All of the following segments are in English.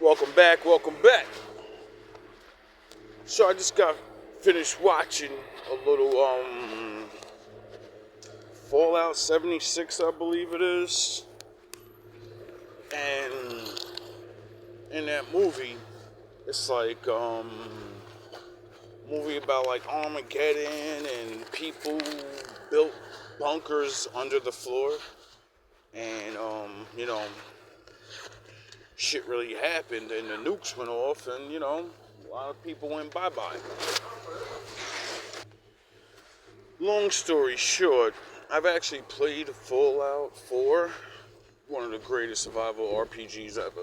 Welcome back, welcome back. So I just got finished watching a little Fallout 76, I believe it is. And in that movie, it's like movie about like Armageddon and people built bunkers under the floor. And shit really happened and the nukes went off and a lot of people went bye-bye. Long story short, I've actually played Fallout 4, one of the greatest survival RPGs ever.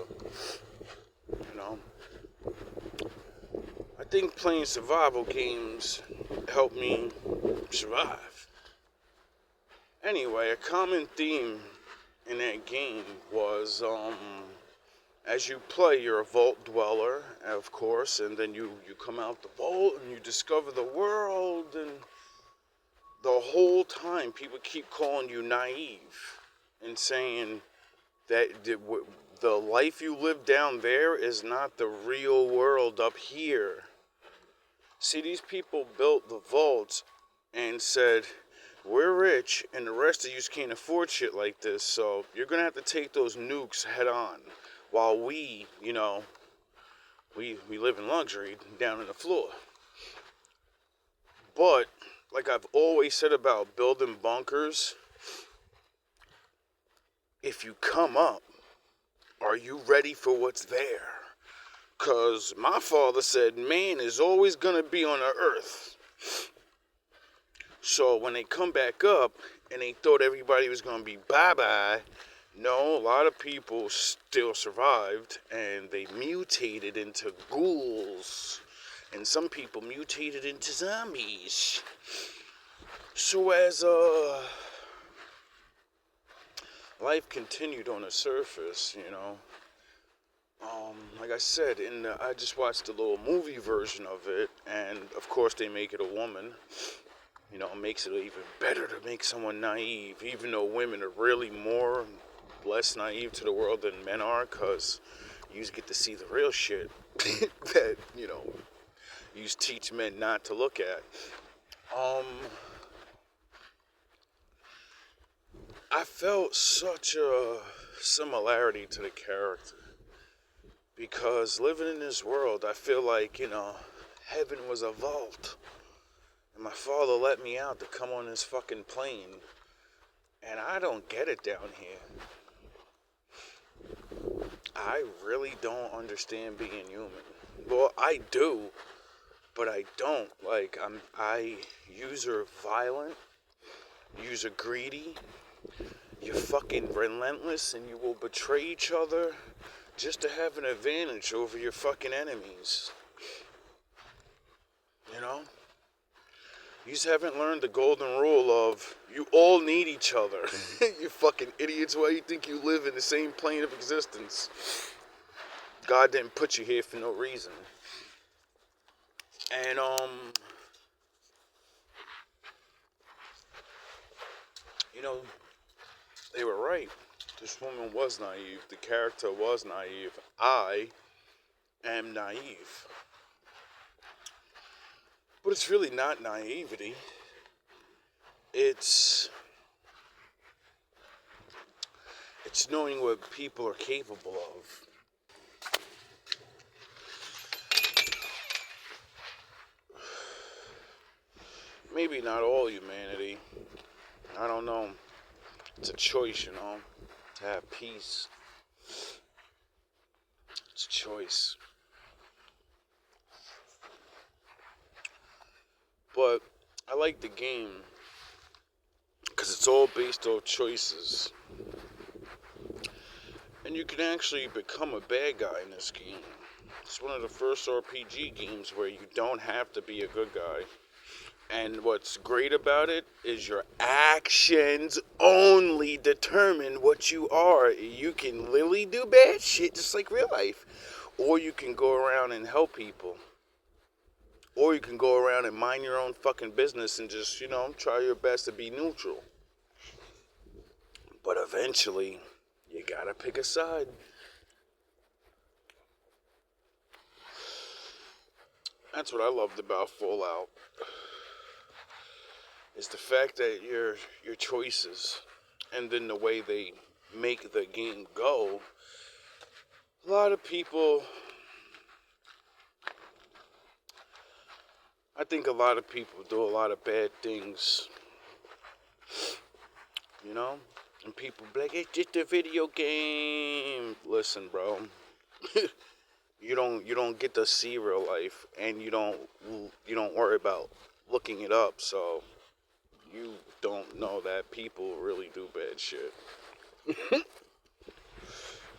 I think playing survival games helped me survive. Anyway, a common theme in that game was, as you play, you're a vault dweller, of course, and then you come out the vault and you discover the world, and the whole time people keep calling you naive and saying that the life you live down there is not the real world up here. See, these people built the vaults and said, we're rich and the rest of you can't afford shit like this, so you're gonna have to take those nukes head on while we live in luxury down on the floor. But like I've always said about building bunkers, if you come up, are you ready for what's there? Because my father said man is always going to be on the earth. So when they come back up and they thought everybody was going to be bye-bye, no, a lot of people still survived and they mutated into ghouls. And some people mutated into zombies. So as life continued on the surface, like I said, I just watched a little movie version of it, and of course they make it a woman. It makes it even better to make someone naive, even though women are really less naive to the world than men are, because you get to see the real shit that, you teach men not to look at. I felt such a similarity to the character because living in this world, I feel like, heaven was a vault and my father let me out to come on this fucking plane and I don't get it down here. I really don't understand being human. Well, I do, but I don't. Like, I user violent, user greedy. You're fucking relentless and you will betray each other just to have an advantage over your fucking enemies. You just haven't learned the golden rule of you all need each other. You fucking idiots. Why do you think you live in the same plane of existence? God didn't put you here for no reason. And, they were right. This woman was naive. The character was naive. I am naive. But it's really not naivety. It's knowing what people are capable of. Maybe not all humanity. I don't know. It's a choice, to have peace. It's a choice. But I like the game because it's all based on choices. And you can actually become a bad guy in this game. It's one of the first RPG games where you don't have to be a good guy. And what's great about it is your actions only determine what you are. You can literally do bad shit just like real life. Or you can go around and help people. Or you can go around and mind your own fucking business and just, try your best to be neutral. But eventually, you gotta pick a side. That's what I loved about Fallout. Is the fact that your choices and then the way they make the game go. A lot of people, I think a lot of people do a lot of bad things, you know? And people be like, it's just a video game. Listen, bro. You don't get to see real life, and you don't worry about looking it up, so you don't know that people really do bad shit.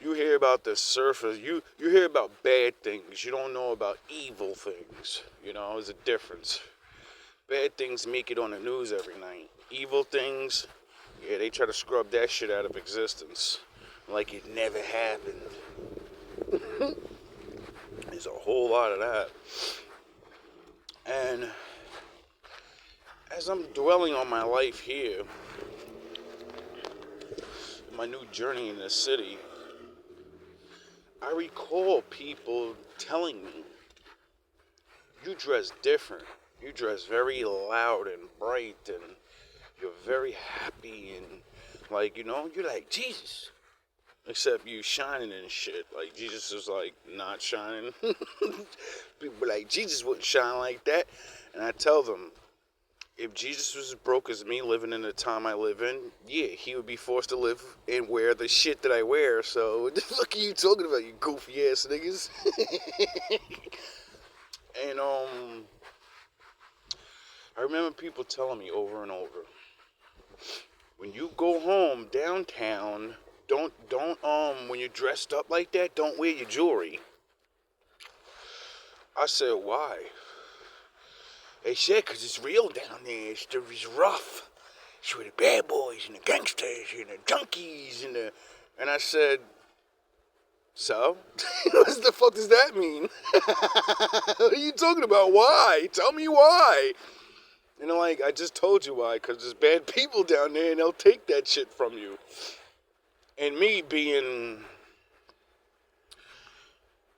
You hear about the surface, you hear about bad things, you don't know about evil things, there's a difference. Bad things make it on the news every night. Evil things, yeah, they try to scrub that shit out of existence like it never happened. There's a whole lot of that. And as I'm dwelling on my life here, my new journey in this city, I recall people telling me, you dress different. You dress very loud and bright, and you're very happy, and you're like Jesus. Except you shining and shit. Like, Jesus is, not shining. People like, Jesus wouldn't shine like that. And I tell them, if Jesus was as broke as me, living in the time I live in, yeah, he would be forced to live and wear the shit that I wear. So, what the fuck are you talking about, you goofy ass niggas? And, I remember people telling me over and over, when you go home downtown, don't when you're dressed up like that, don't wear your jewelry. I said, why? They said, because it's real down there. It's rough. It's with the bad boys and the gangsters and the junkies and I said, so? What the fuck does that mean? What are you talking about? Why? Tell me why. I just told you why, because there's bad people down there and they'll take that shit from you. And me being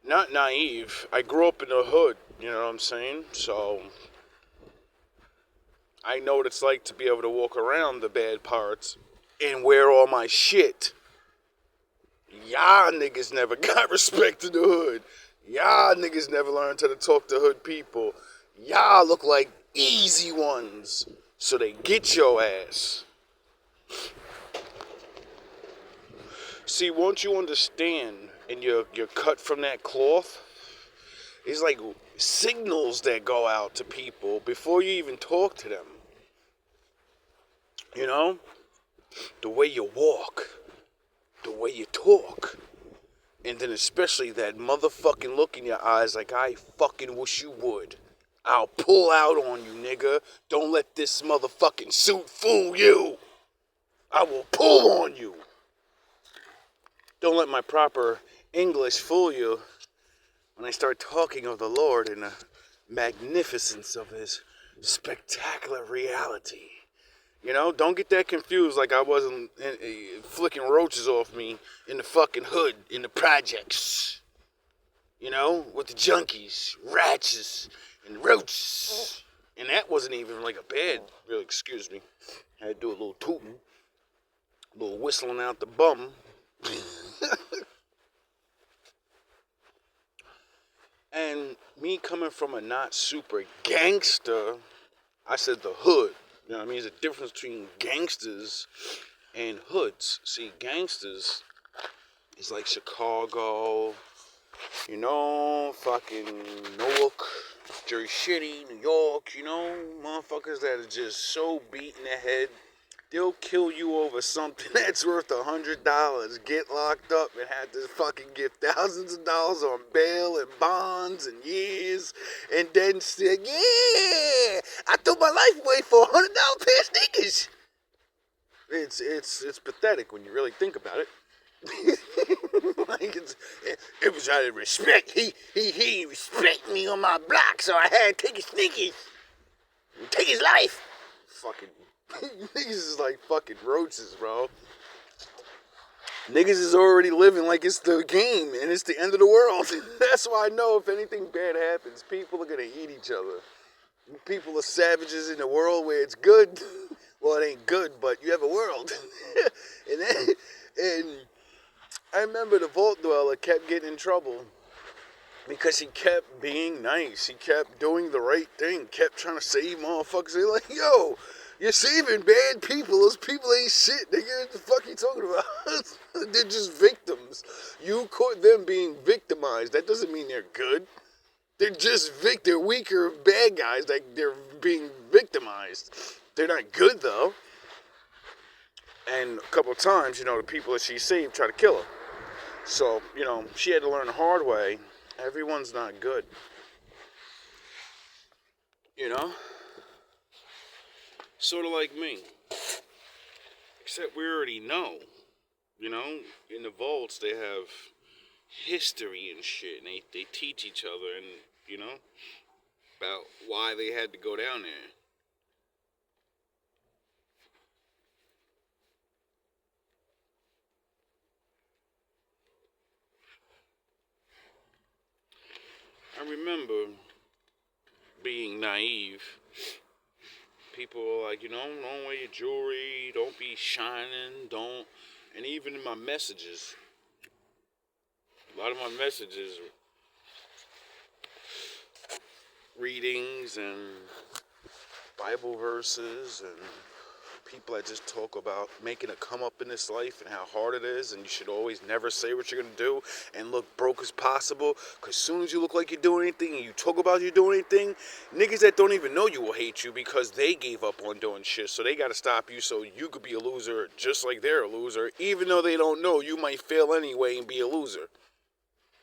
not naive, I grew up in the hood, you know what I'm saying? So I know what it's like to be able to walk around the bad parts and wear all my shit. Y'all niggas never got respect in the hood. Y'all niggas never learned how to talk to hood people. Y'all look like easy ones, so they get your ass. See, once you understand and you're cut from that cloth, it's like signals that go out to people before you even talk to them. The way you walk, the way you talk, and then especially that motherfucking look in your eyes like, I fucking wish you would. I'll pull out on you, nigga. Don't let this motherfucking suit fool you. I will pull on you. Don't let my proper English fool you when I start talking of the Lord and the magnificence of his spectacular reality. Don't get that confused like I wasn't flicking roaches off me in the fucking hood, in the projects. With the junkies, ratchets, and roaches. And that wasn't even like a bad, really, excuse me. I had to do a little tooting, a little whistling out the bum. And me coming from a not super gangster, I said the hood. You know what I mean? There's a difference between gangsters and hoods. See, gangsters is like Chicago, fucking Newark, Jersey City, New York, motherfuckers that are just so beat in the head. They'll kill you over something that's worth $100, get locked up and have to fucking give thousands of dollars on bail and bonds and years, and then say, yeah, I threw my life away for $100 pair of sneakers. It's pathetic when you really think about it. It was out of respect. He respected me on my block, so I had to take his sneakers and take his life. Fucking niggas is like fucking roaches, bro. Niggas is already living like it's the game and it's the end of the world. That's why I know if anything bad happens, people are gonna eat each other. People are savages in a world where it's good. Well, it ain't good, but you have a world. and, then, and I remember the Vault Dweller kept getting in trouble because he kept being nice. He kept doing the right thing. Kept trying to save motherfuckers. They're like, yo, you're saving bad people. Those people ain't shit, nigga. What the fuck you talking about? They're just victims. You caught them being victimized. That doesn't mean they're good. They're just they're weaker bad guys. Like, they're being victimized. They're not good, though. And a couple of times, the people that she saved tried to kill her. So, she had to learn the hard way. Everyone's not good. Sort of like me. Except we already know. In the vaults they have history and shit. And they teach each other and, about why they had to go down there. I remember being naive. People were like, don't wear your jewelry, don't be shining, don't. And even in my messages, a lot of my messages, readings and Bible verses and people that just talk about making a come up in this life and how hard it is, and you should always never say what you're going to do and look broke as possible, because as soon as you look like you're doing anything and you talk about you doing anything, niggas that don't even know you will hate you because they gave up on doing shit, so they got to stop you so you could be a loser just like they're a loser, even though they don't know you might fail anyway and be a loser.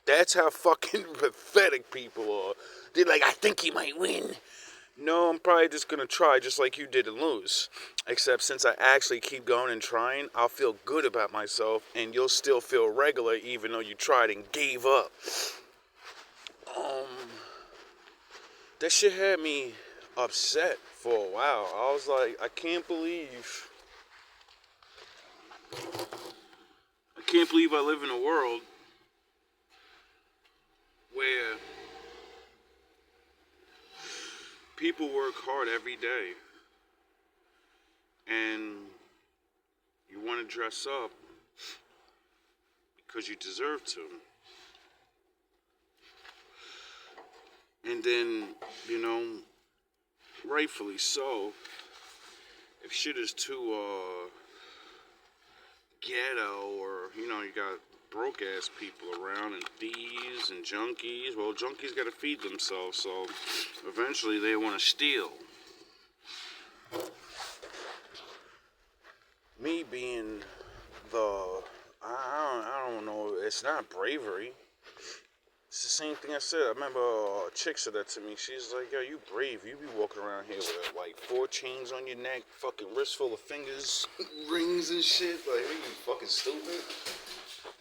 That's how fucking pathetic people are. They're like, I think he might win. No, I'm probably just going to try just like you did and lose. Except since I actually keep going and trying, I'll feel good about myself and you'll still feel regular even though you tried and gave up. That shit had me upset for a while. I was like, I can't believe I live in a world where people work hard every day and you want to dress up because you deserve to. And then, rightfully so, if shit is too ghetto or, you got broke ass people around and thieves and junkies, well, junkies gotta feed themselves, so eventually they want to steal. Me being I don't know, it's not bravery. It's the same thing I said. I remember a chick said that to me. She's like, yo, you brave. You be walking around here with like 4 chains on your neck, fucking wrist full of fingers, rings and shit. Like, are you fucking stupid?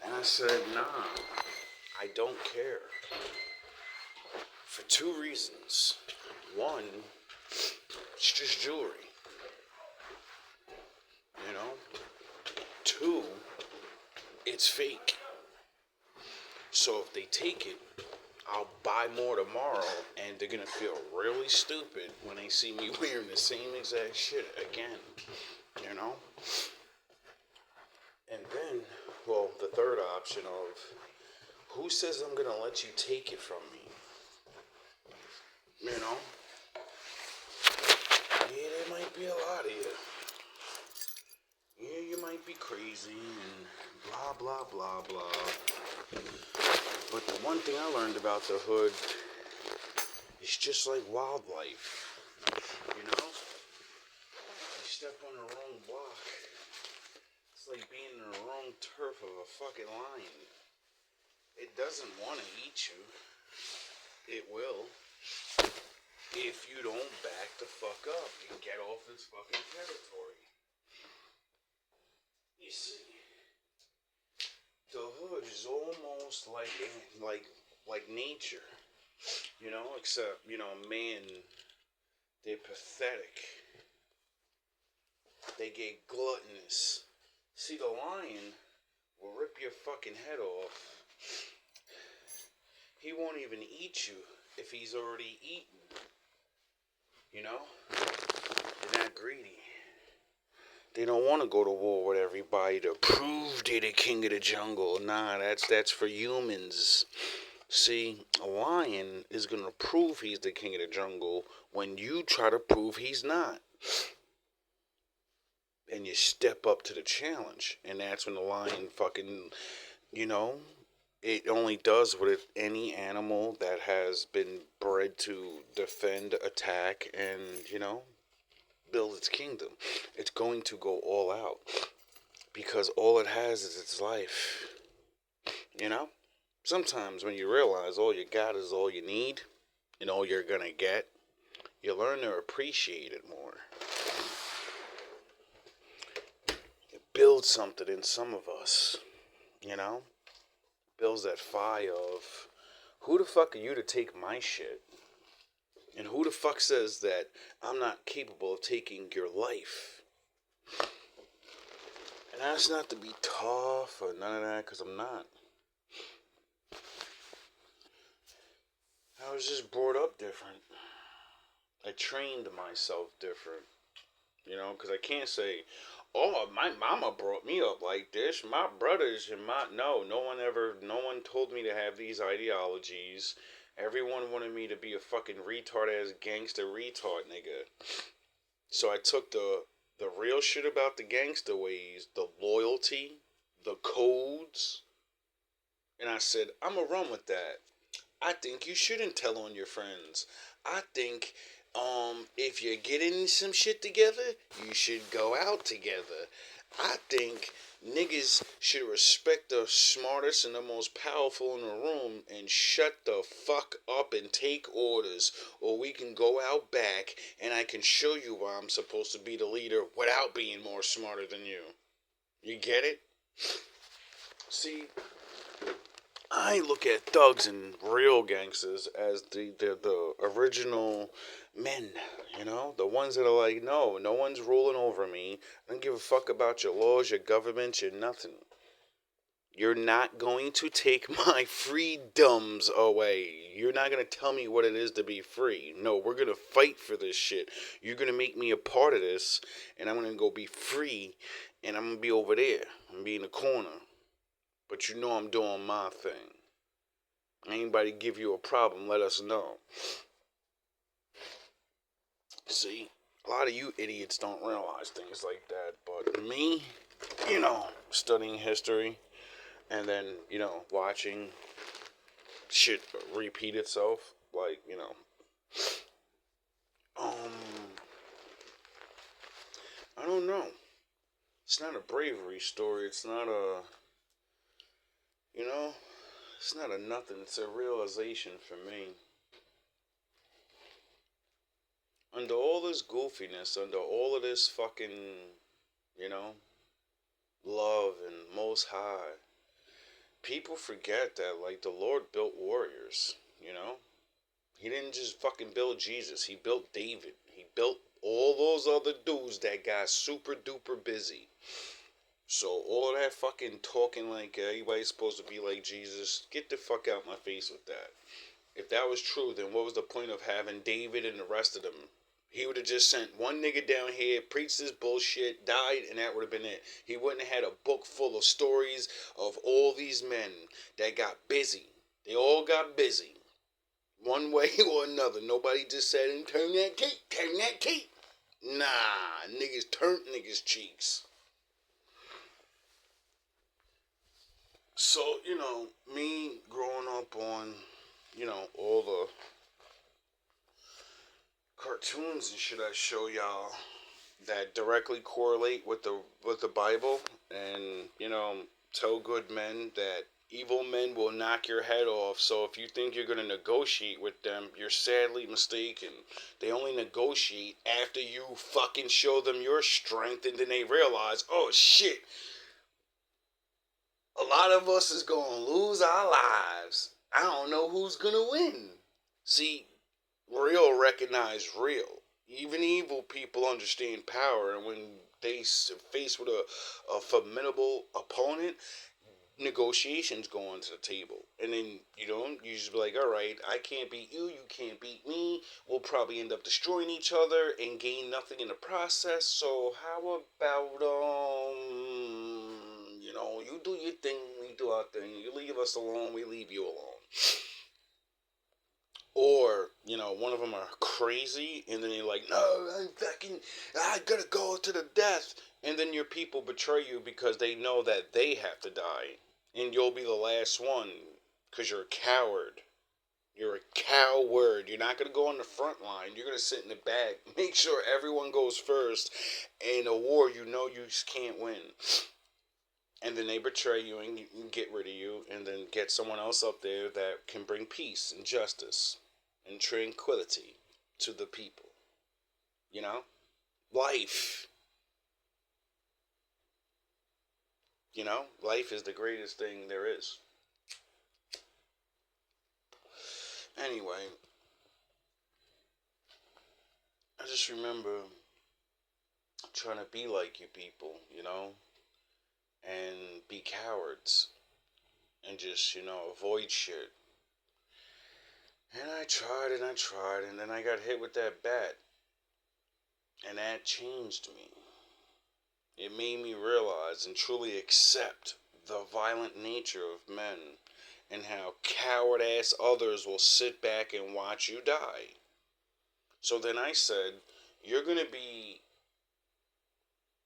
And I said, nah, I don't care. For 2 reasons. One, it's just jewelry. 2, it's fake. So if they take it, I'll buy more tomorrow, and they're gonna feel really stupid when they see me wearing the same exact shit again, And then, well, the third option of, who says I'm gonna let you take it from me? Yeah, there might be a lot of you. Yeah, you might be crazy and blah, blah, blah, blah. But the one thing I learned about the hood, it's just like wildlife. You step on the wrong block. It's like being in the wrong turf of a fucking lion. It doesn't want to eat you. It will. If you don't back the fuck up and get off its fucking territory. You see, the hood is almost like nature, except, man, they're pathetic. They get gluttonous. See, the lion will rip your fucking head off. He won't even eat you if he's already eaten. You know? They're not greedy. They don't want to go to war with everybody to prove they're the king of the jungle. Nah, that's for humans. See, a lion is going to prove he's the king of the jungle when you try to prove he's not. And you step up to the challenge. And that's when the lion fucking, it only does what any animal that has been bred to defend, attack, and, build its kingdom. It's going to go all out. Because all it has is its life. Sometimes when you realize all you got is all you need and all you're gonna get, you learn to appreciate it more. It builds something in some of us, builds that fire of, who the fuck are you to take my shit? And who the fuck says that I'm not capable of taking your life? And that's not to be tough or none of that, because I'm not. I was just brought up different. I trained myself different. Because I can't say, oh, my mama brought me up like this. My brothers and no one told me to have these ideologies. Everyone wanted me to be a fucking retard-ass gangster retard nigga. So I took the real shit about the gangster ways, the loyalty, the codes, and I said, I'm gonna run with that. I think you shouldn't tell on your friends. I think if you're getting some shit together, you should go out together. I think niggas should respect the smartest and the most powerful in the room and shut the fuck up and take orders, or we can go out back and I can show you why I'm supposed to be the leader without being more smarter than you. You get it? See, I look at thugs and real gangsters as the original men, the ones that are like, no one's ruling over me. I don't give a fuck about your laws, your government, your nothing. You're not going to take my freedoms away. You're not going to tell me what it is to be free. No, we're going to fight for this shit. You're going to make me a part of this, and I'm going to go be free, and I'm going to be over there. I'm going to be in the corner. But I'm doing my thing. Anybody give you a problem, let us know. See, a lot of you idiots don't realize things like that. But me, studying history and then, watching shit repeat itself. Like, I don't know. It's not a bravery story. It's not a, it's not a nothing. It's a realization for me. Under all this goofiness, under all of this fucking, love and most high, people forget that, like, the Lord built warriors, He didn't just fucking build Jesus. He built David. He built all those other dudes that got super duper busy. So all of that fucking talking like everybody's supposed to be like Jesus, get the fuck out my face with that. If that was true, then what was the point of having David and the rest of them? He would have just sent one nigga down here, preached this bullshit, died, and that would have been it. He wouldn't have had a book full of stories of all these men that got busy. They all got busy. One way or another. Nobody just said, turn that key. Nah, niggas turned niggas' cheeks. So, me growing up on, all the cartoons and shit I show y'all that directly correlate with the Bible, and, tell good men that evil men will knock your head off. So if you think you're going to negotiate with them, you're sadly mistaken. They only negotiate after you fucking show them your strength, and then they realize, oh shit, a lot of us is going to lose our lives. I don't know who's going to win. See, real recognize real. Even evil people understand power, and when they face with a formidable opponent, negotiations go onto the table. And then, you just be like, all right, I can't beat you, you can't beat me. We'll probably end up destroying each other and gain nothing in the process. So how about, you do your thing, we do our thing. You leave us alone, we leave you alone. Or, one of them are crazy, and then you're like, no, I gotta go to the death. And then your people betray you because they know that they have to die. And you'll be the last one because you're a coward. You're a coward. You're not going to go on the front line. You're going to sit in the back. Make sure everyone goes first. In a war, you just can't win. And then they betray you and get rid of you, and then get someone else up there that can bring peace and justice and tranquility to the people. Life. Life is the greatest thing there is. Anyway, I just remember trying to be like you people, and be cowards and just, avoid shit. And I tried, and then I got hit with that bat. And that changed me. It made me realize and truly accept the violent nature of men and how coward-ass others will sit back and watch you die. So then I said, you're going to be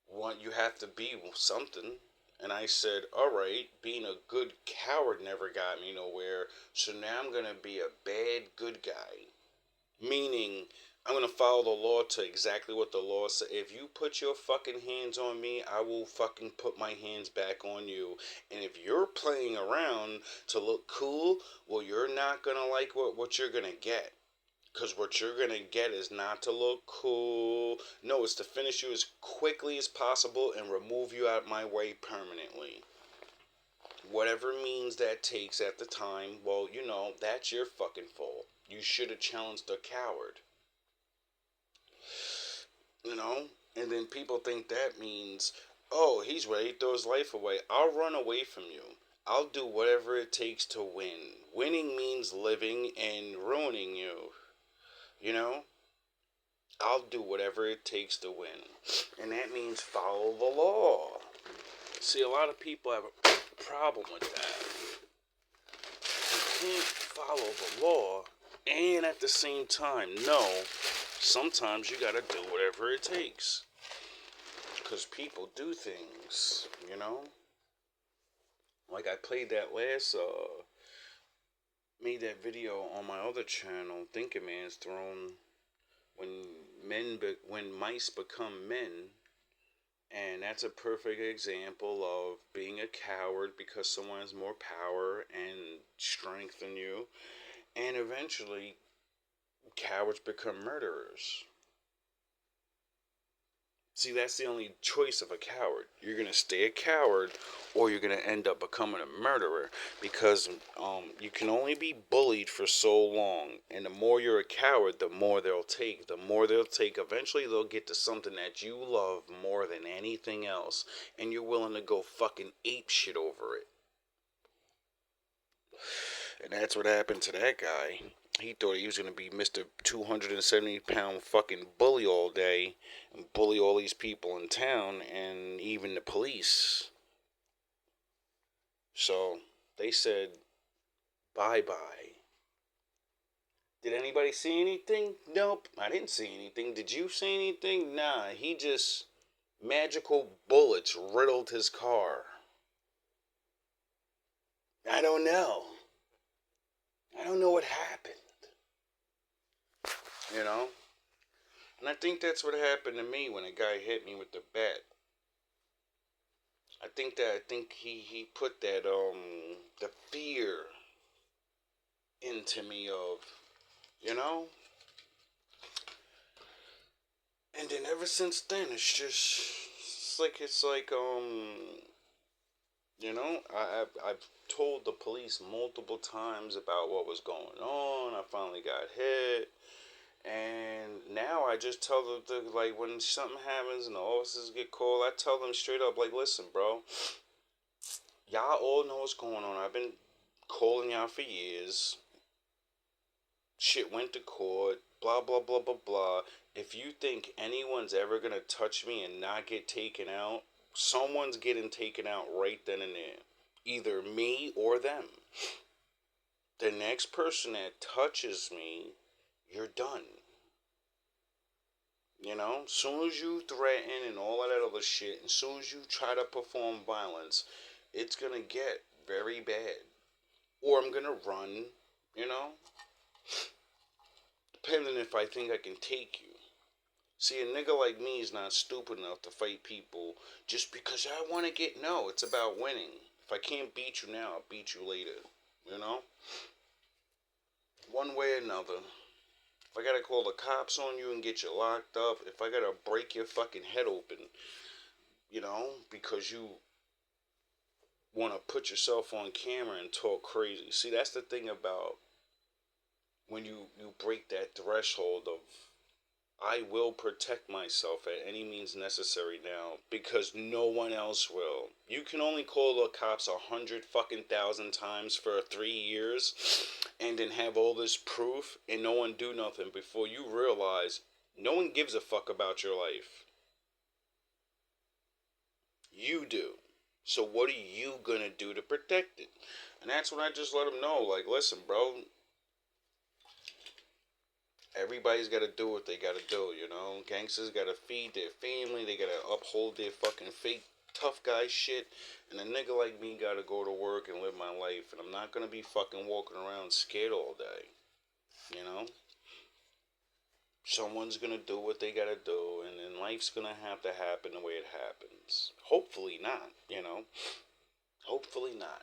what you have to be something. And I said, all right, being a good coward never got me nowhere, so now I'm going to be a bad good guy. Meaning, I'm going to follow the law to exactly what the law says. If you put your fucking hands on me, I will fucking put my hands back on you. And if you're playing around to look cool, well, you're not going to like what you're going to get. Because what you're going to get is not to look cool. No, it's to finish you as quickly as possible and remove you out my way permanently. Whatever means that takes at the time, well, that's your fucking fault. You should have challenged a coward. And then people think that means, oh, he's ready to throw his life away. I'll run away from you. I'll do whatever it takes to win. Winning means living and ruining you. I'll do whatever it takes to win. And that means follow the law. See, a lot of people have a problem with that. You can't follow the law and at the same time, no, sometimes you gotta do whatever it takes. Because people do things, Like I played that made that video on my other channel, Thinking Man's Throne, when mice become men. And that's a perfect example of being a coward because someone has more power and strength than you. And eventually, cowards become murderers. See, that's the only choice of a coward. You're going to stay a coward or you're going to end up becoming a murderer because you can only be bullied for so long. And the more you're a coward, the more they'll take. The more they'll take, eventually they'll get to something that you love more than anything else. And you're willing to go fucking ape shit over it. And that's what happened to that guy. He thought he was going to be Mr. 270-pound fucking bully all day and bully all these people in town and even the police. So they said, bye-bye. Did anybody see anything? Nope, I didn't see anything. Did you see anything? Nah, he just magical bullets riddled his car. I don't know. I don't know what happened. And I think that's what happened to me when a guy hit me with the bat. I think he put that the fear into me of, and then ever since then it's like I've told the police multiple times about what was going on. I finally got hit. And now I just tell them, like, when something happens and the officers get called, I tell them straight up, like, listen, bro, Y'all all know what's going on. I've been calling y'all for years. Shit went to court. Blah, blah, blah, blah, blah. If you think anyone's ever gonna touch me and not get taken out, someone's getting taken out right then and there. Either me or them. The next person that touches me, you're done. You know, soon as you threaten and all of that other shit, and soon as you try to perform violence, it's gonna get very bad. Or I'm gonna run, you know, depending if I think I can take you. See, a nigga like me is not stupid enough to fight people just because I want to get. No, it's about winning. If I can't beat you now, I'll beat you later. You know? One way or another. If I gotta call the cops on you and get you locked up, if I gotta break your fucking head open, you know, because you want to put yourself on camera and talk crazy. See, that's the thing about when you break that threshold of I will protect myself at any means necessary now because no one else will. You can only call the cops 100 fucking thousand times for 3 years and then have all this proof and no one do nothing before you realize no one gives a fuck about your life. You do. So what are you gonna do to protect it? And that's when I just let them know, like, listen, bro, everybody's got to do what they got to do, you know? Gangsters got to feed their family. They got to uphold their fucking fake tough guy shit. And a nigga like me got to go to work and live my life. And I'm not going to be fucking walking around scared all day, you know? Someone's going to do what they got to do. And then life's going to happen the way it happens. Hopefully not, you know? Hopefully not.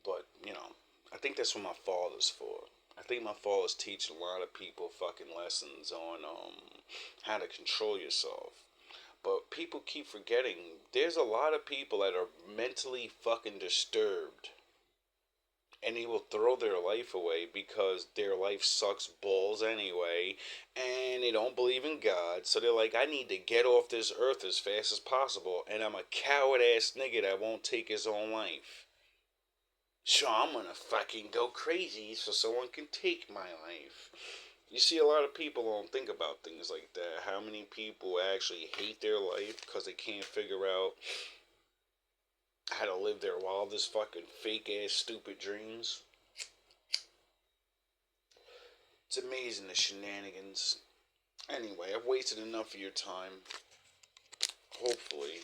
But, you know, I think that's what my father's for. I think my father's teaching a lot of people fucking lessons on how to control yourself. But people keep forgetting there's a lot of people that are mentally fucking disturbed. And they will throw their life away because their life sucks balls anyway. And they don't believe in God. So they're like, I need to get off this earth as fast as possible. And I'm a coward ass nigga that won't take his own life. So I'm gonna fucking go crazy so someone can take my life. You see, a lot of people don't think about things like that. How many people actually hate their life because they can't figure out how to live their wildest fucking fake ass stupid dreams? It's amazing the shenanigans. Anyway, I've wasted enough of your time. Hopefully,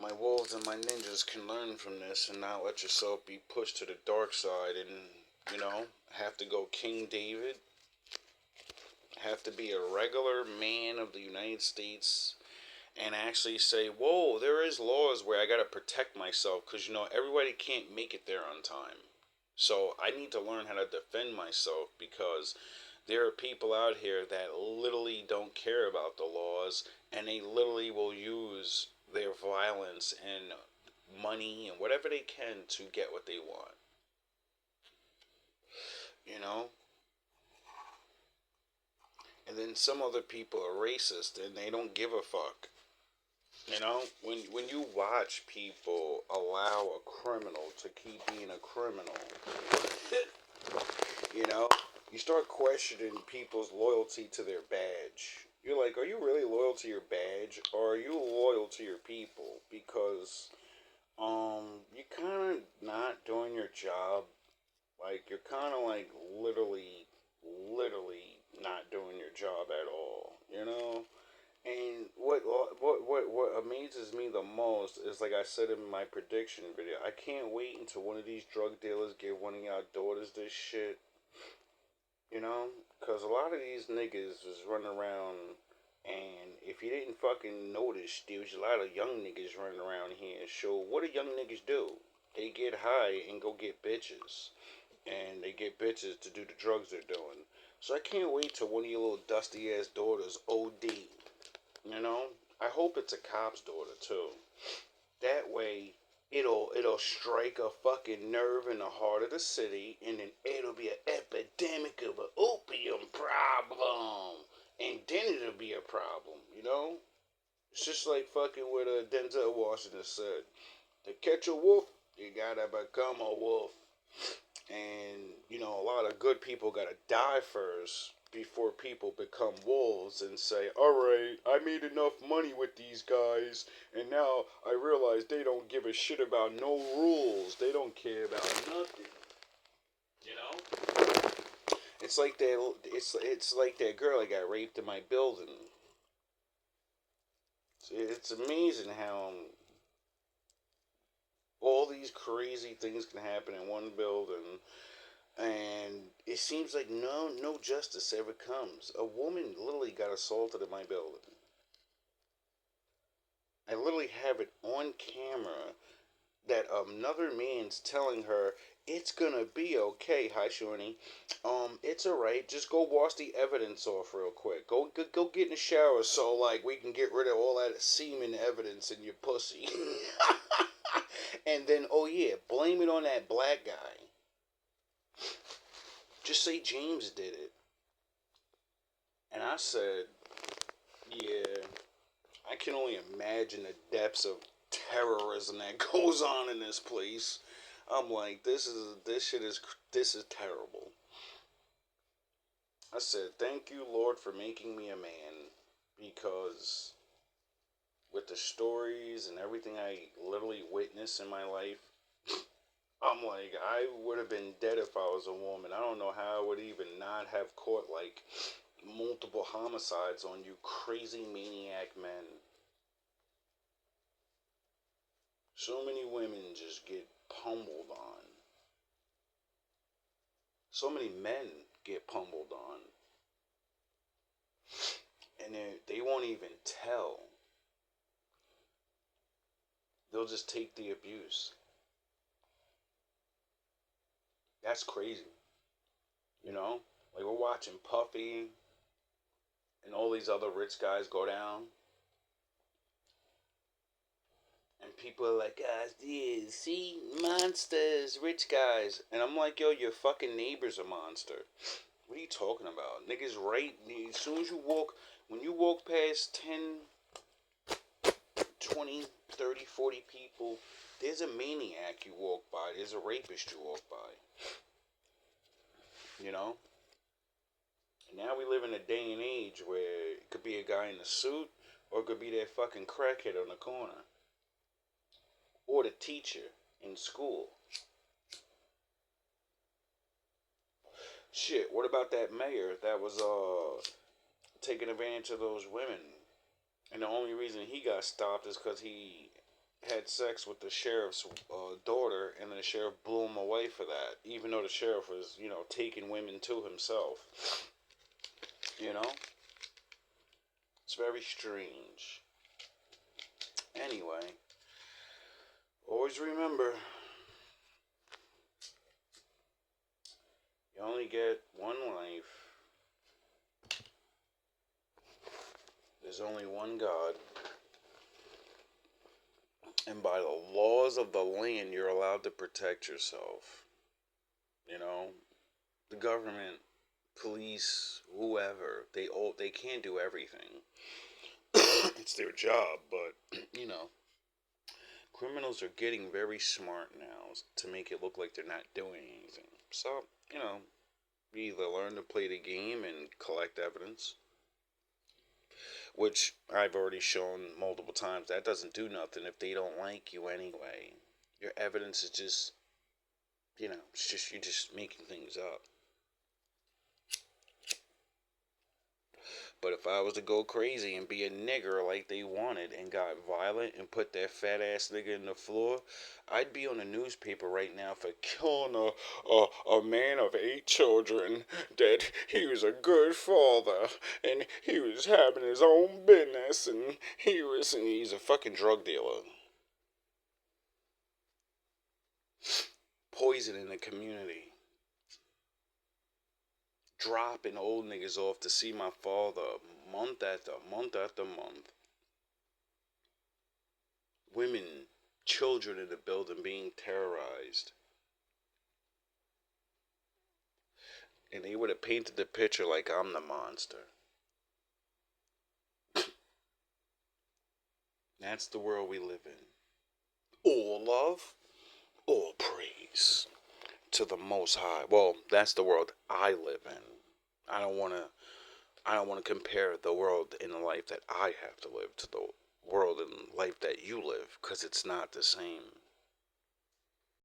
my wolves and my ninjas can learn from this and not let yourself be pushed to the dark side and, you know, have to go King David. Have to be a regular man of the United States and actually say, whoa, there is laws where I gotta protect myself because, you know, everybody can't make it there on time. So I need to learn how to defend myself because there are people out here that literally don't care about the laws and they literally will use their violence and money and whatever they can to get what they want. You know? And then some other people are racist and they don't give a fuck. You know, when you watch people allow a criminal to keep being a criminal, you know, you start questioning people's loyalty to their badge. You're like, are you really loyal to your badge, or are you loyal to your people? Because you're kind of not doing your job. Like, you're kind of like literally not doing your job at all. You know. And what amazes me the most is, like I said in my prediction video, I can't wait until one of these drug dealers give one of y'all daughters this shit. You know? Because a lot of these niggas is running around, and if you didn't fucking notice, there was a lot of young niggas running around here. So what do young niggas do? They get high and go get bitches. And they get bitches to do the drugs they're doing. So I can't wait till one of your little dusty ass daughters OD. You know, I hope it's a cop's daughter too. That way, it'll strike a fucking nerve in the heart of the city, and then it'll be an epidemic of an opium problem, and then it'll be a problem. You know, it's just like fucking what Denzel Washington said. To catch a wolf, you gotta become a wolf. And, a lot of good people gotta die first before people become wolves and say, alright, I made enough money with these guys, and now I realize they don't give a shit about no rules. They don't care about nothing. You know? It's like that girl that got raped in my building. It's amazing how all these crazy things can happen in one building, and it seems like no justice ever comes. A woman literally got assaulted in my building. I literally have it on camera that another man's telling her it's gonna be okay. Hi, Shorty. It's alright. Just go wash the evidence off real quick. Go get in the shower so like we can get rid of all that semen evidence in your pussy. And then, oh yeah, blame it on that black guy. Just say James did it. And I said, yeah, I can only imagine the depths of terrorism that goes on in this place. I'm like, this is terrible. I said, thank you, Lord, for making me a man, because with the stories and everything I literally witnessed in my life, I'm like, I would have been dead if I was a woman. I don't know how I would even not have caught like multiple homicides on you crazy maniac men. So many women just get pummeled on. So many men get pummeled on. And they won't even tell. They'll just take the abuse. That's crazy. Like we're watching Puffy and all these other rich guys go down. And people are like, guys, yeah, see, monsters, rich guys. And I'm like, yo, your fucking neighbor's a monster. What are you talking about? Niggas right, as soon as when you walk past 10, 20, 30, 40 people, there's a maniac you walk by. There's a rapist you walk by. And now we live in a day and age where it could be a guy in a suit, or it could be that fucking crackhead on the corner. Or the teacher in school. Shit, what about that mayor that was taking advantage of those women? And the only reason he got stopped is because he had sex with the sheriff's daughter, and then the sheriff blew him away for that, even though the sheriff was, taking women to himself. It's very strange. Anyway, always remember, you only get one life. There's only one God. And by the laws of the land, you're allowed to protect yourself. The government, police, whoever, they can't do everything. It's their job, but, criminals are getting very smart now to make it look like they're not doing anything. So, you either learn to play the game and collect evidence, which I've already shown multiple times. That doesn't do nothing if they don't like you anyway. Your evidence is just, it's just, you're just making things up. But if I was to go crazy and be a nigger like they wanted and got violent and put that fat ass nigga in the floor, I'd be on the newspaper right now for killing a man of 8 children, that he was a good father and he was having his own business and he's a fucking drug dealer. Poison in the community. Dropping old niggas off to see my father month after month after month. Women, children in the building being terrorized. And they would have painted the picture like I'm the monster. That's the world we live in. All love, all praise to the Most High. Well, that's the world I live in. I don't want to. I don't want to compare the world in the life that I have to live to the world and life that you live, because it's not the same.